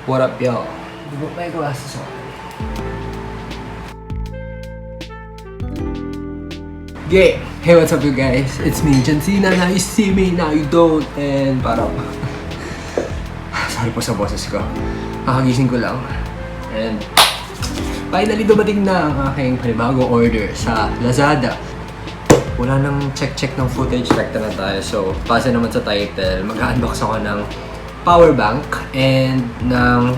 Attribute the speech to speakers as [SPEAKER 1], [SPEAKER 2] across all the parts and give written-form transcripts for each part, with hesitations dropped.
[SPEAKER 1] What up, y'all? Put my glasses on. Yeah! Hey, what's up, you guys? It's me, Janscena. Now you see me, now you don't. And parang... sorry po sa boses ko. Kakagising ko lang. And... finally, dumating na ang aking panibagong order sa Lazada. Wala nang check ng footage. Rekta na tayo. So, base naman sa title, mag-unbox ako ng power bank and ng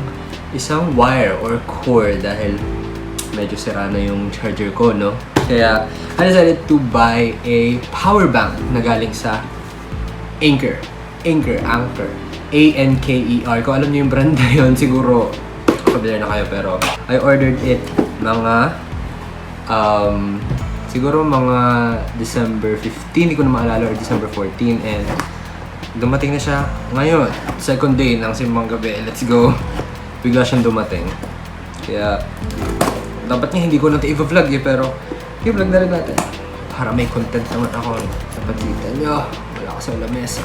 [SPEAKER 1] isang wire or cord dahil medyo sira na yung charger ko, no? Kaya, I decided to buy a power bank na galing sa ANKER. ANKER. A-N-K-E-R. Kung alam niyo yung brand na yun, siguro familiar na kayo. Pero, I ordered it mga, siguro mga December 15, hindi ko na maalala, or December 14. And, dumating na siya ngayon. Second day ng simbang gabi. Let's go. Bigla siyang dumating. Kaya, dapat niya hindi ko na ito i-vlog eh, pero i-vlog na rin natin. Para may content naman ako sa pagkita niyo. Wala ko sa lamesa.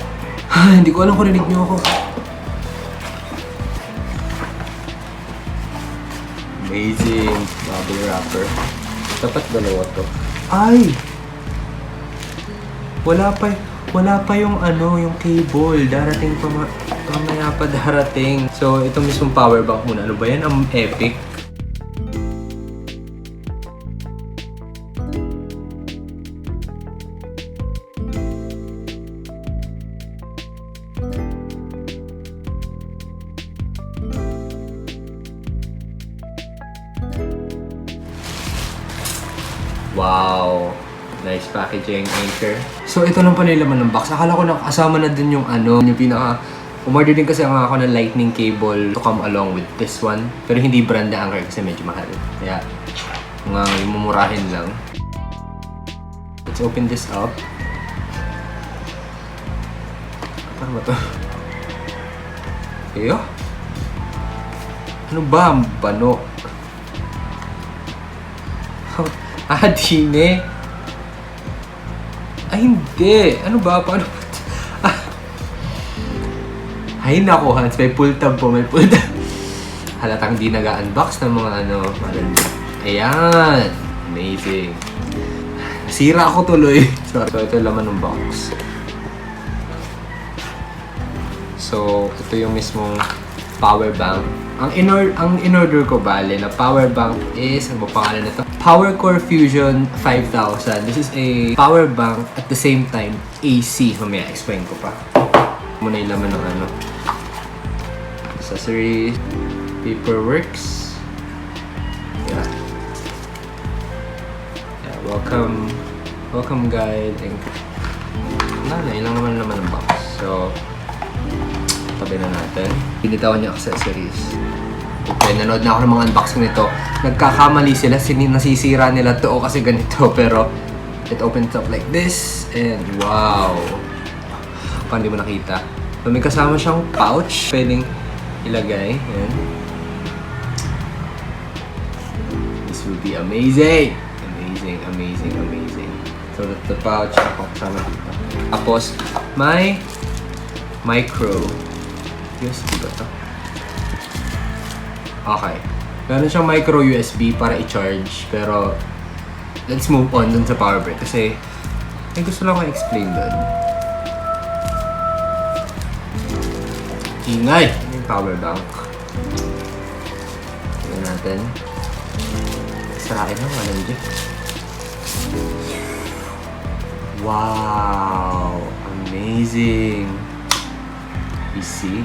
[SPEAKER 1] Hindi ko alam kung rinig niyo ako. Amazing. Bubble wrapper. Dapat dalawa to. Ay! Wala pa yung yung cable. Darating pa mamaya pa darating. So, ito mismong power bank muna. Ano ba yan? Ang epic. Wow! Nice packaging, ANKER. So, ito lang pala yung laman ng box. Akala ko nakasama na din yung yung pinaka... Umorder din kasi ako ng lightning cable to come along with this one. Pero hindi brand na ANKER kasi medyo mahal. Kaya, yung mumurahin lang. Let's open this up. Ano ba to? Eyo? Ano ba? Ang bano? Dine. Ay, hindi. Ano ba? Paano ba? Ay, nako, Hans. May pull tab po. May pull tab. Halatang di nag-unbox ng mga Ayan. Amazing. Nasira ako tuloy. So, ito yung laman ng box. So, ito yung mismong power bank. Ang in-order ko bale na power bank is, ano ba pangalan nito? POWERCORE Fusion 5000. This is a power bank at the same time AC. Mamaya, explain ko pa. Muna yung laman ng accessories, paperworks. Yeah. Welcome guide. Ilang naman ng box. So, tabi na natin. Binitawan yung accessories. Okay, nanood na ako ng mga unboxing nito. Nagkakamali sila, nasisira nila to kasi ganito. Pero, it opens up like this. And wow! Paano di mo nakita? So, may kasama siyang pouch. Pwedeng ilagay. Ayan. This will be amazing! Amazing. So, that's the pouch. Ako kasama dito. Tapos, may micro USB ba ito? Okay. Meron siyang micro USB para i-charge. Pero, let's move on dun sa power brick. Kasi, may gusto lang akong explain dun. Ingay! Yung power bank. Tignan natin. Sarain lang, alam niyo. Wow! Amazing! You see?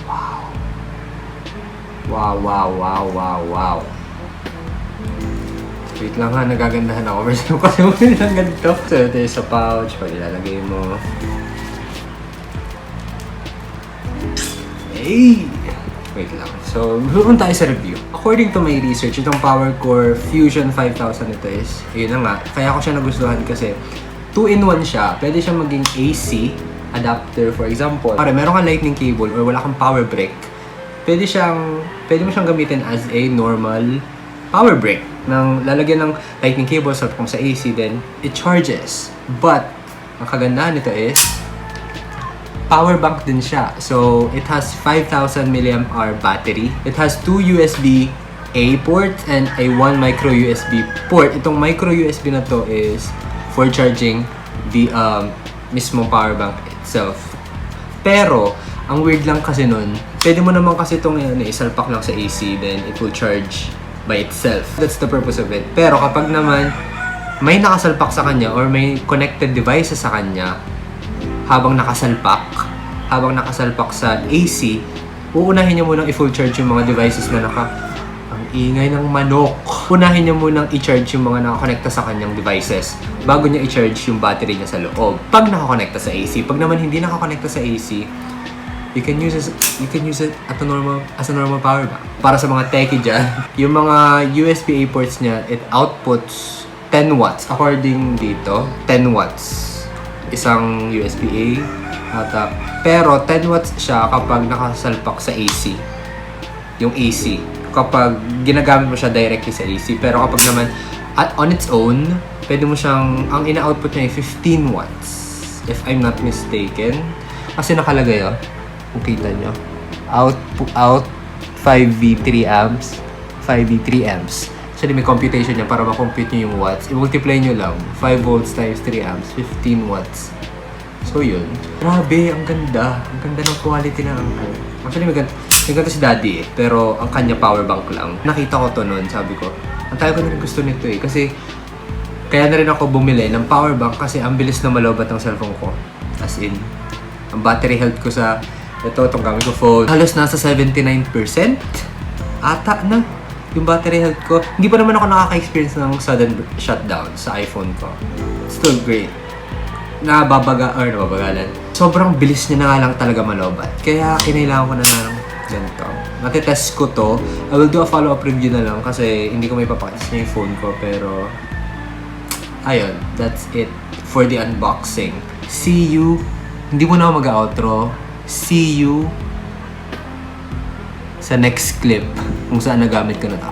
[SPEAKER 1] Wow. Wait lang ha, nagagandahan ako. Version ko kasi muna lang ganito. So, ito yung sa pouch. Pag ilalagay mo. Hey! Wait lang. So, doon tayo sa review. According to my research, itong POWERCORE Fusion 5000 ito is, yun na nga, kaya ko siya nagustuhan kasi 2-in-1 siya. Pwede siya maging AC adapter, for example. Pare, meron kang lightning cable or wala kang power brick, pwede mo siyang gamitin as a normal power brick. Nang lalagyan ng lightning cable sa kung sa AC, then it charges. But, ang kagandahan nito is, power bank din siya. So, it has 5,000 mAh battery. It has 2 USB-A ports and a 1 micro USB port. Itong micro USB na to is for charging the mismong power bank itself. Pero, ang weird lang kasi nun, pwede mo naman kasi itong isalpak lang sa AC, then it will charge by itself. That's the purpose of it. Pero kapag naman may nakasalpak sa kanya or may connected devices sa kanya habang nakasalpak sa AC, uunahin niya munang i-full charge yung mga devices na ang ingay ng manok. Unahin niya munang i-charge yung mga nakakonekta sa kanyang devices bago niya i-charge yung battery niya sa loob. Pag nakakonekta sa AC, pag naman hindi nakakonekta sa AC, you can use it as a normal power bank. Para sa mga techie dyan, yung mga USB-A ports niya, it outputs 10 watts. According dito, 10 watts. Isang USB-A ata. Pero 10 watts siya kapag nakasalpak sa AC. Yung AC. Kapag ginagamit mo siya directly sa AC. Pero kapag naman on its own, pwede mo siyang, ang ina-output niya ay 15 watts. If I'm not mistaken. Kasi nakalagay kung kita nyo. Out 5V 3 amps. 5V 3 amps. Actually, may computation niya para ma-compute nyo yung watts. I-multiply nyo lang. 5 volts times 3 amps. 15 watts. So, yun. Grabe, ang ganda. Ang ganda ng quality ng Anker. Actually, may ganito si Daddy pero ang kanya power bank lang. Nakita ko to noon, sabi ko, ang tayo ko na rin gusto nito kasi kaya na rin ako bumili ng power bank kasi ang bilis na malobat ng cellphone ko. As in, ang battery health ko sa itong gamit ko phone, halos nasa 79% ata na yung battery health ko. Hindi pa naman ako nakaka-experience ng sudden shutdown sa iPhone ko. Still great. Nababagalan. Sobrang bilis niya na nga lang talaga malobat. Kaya kinailangan ko na ng ganito. Matitest ko to. I will do a follow-up review na lang kasi hindi ko may papakita niya yung phone ko. Pero, ayun. That's it for the unboxing. See you. Hindi mo na ako mag-outro. See you sa next clip kung saan nagamit ko na to.